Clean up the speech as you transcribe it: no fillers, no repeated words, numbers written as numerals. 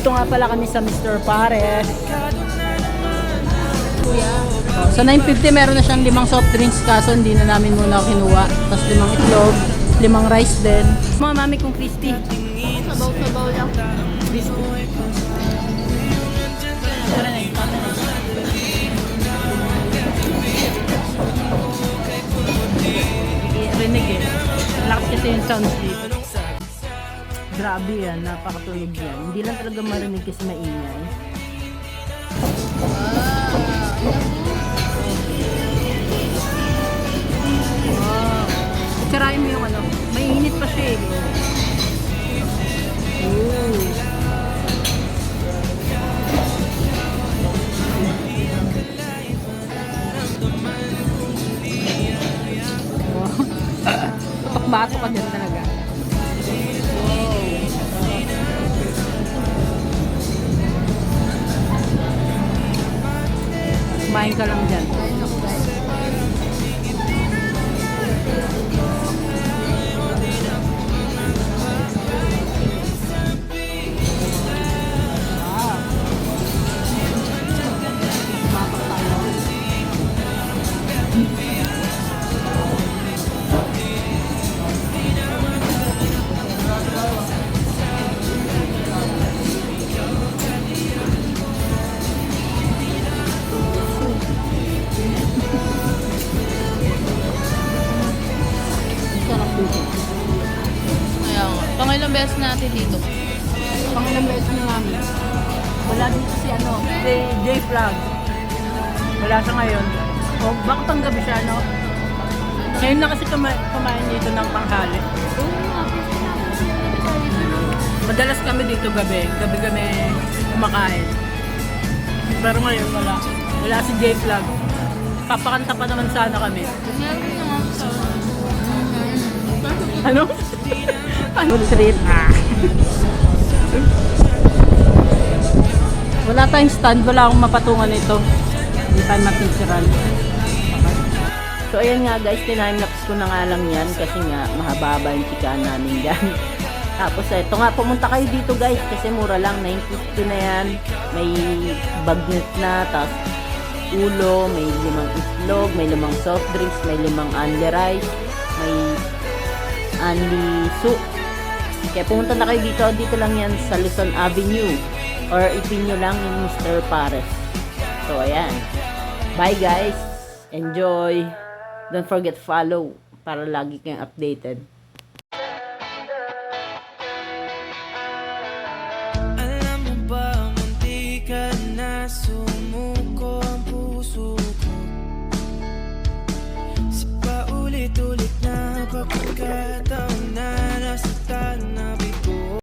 Dito nga pala kami sa Mr. Pares. Oh, sa 950 meron na siyang 5 soft drinks kaso hindi na namin muna kinuha. Tapos 5 itlog, 5 rice din. Mga mami kong crispy. Sabaw-sabaw lang. Crispy. Rinig eh. Lakas kasi yung sounds dito. Grabe yan, napakatunog yan. Hindi lang talaga marinig kasi maingay. Sirain mo yung ano, mainit pa siya eh. Ooh. Bato ka din talaga. Kumain ka lang dyan. Kaya nga. Pangilang beses natin dito. Pangilang beses na namin. Wala dito si ano, si J-Flag. Wala siya ngayon. O, bakit ang gabi siya, no? Ngayon na kasi kumain dito ng panghali. Madalas kami dito gabi. Gabi kami kumakain. Pero ngayon wala. Wala si J-Flag. Papakanta pa naman sana kami. Ano? Ano? Street. Wala tayong stand. Wala akong mapatungan ito. Hindi tayo mapicturan. So ayan nga guys, tinime-lapse ko na nga lang yan kasi nga mahaba yung chikaan namin dyan. Tapos ito nga, pumunta kayo dito guys kasi mura lang, 950 na yan. May bagnet na, tapos ulo, may 5 itlog, may 5 soft drinks, may 5 only rice, may only soup. Kaya pumunta na kayo dito, dito lang yan sa Luzon Avenue or ipin nyo lang yung Mr. Pares. So ayan, bye guys, enjoy. Don't forget follow para lagi kayong updated.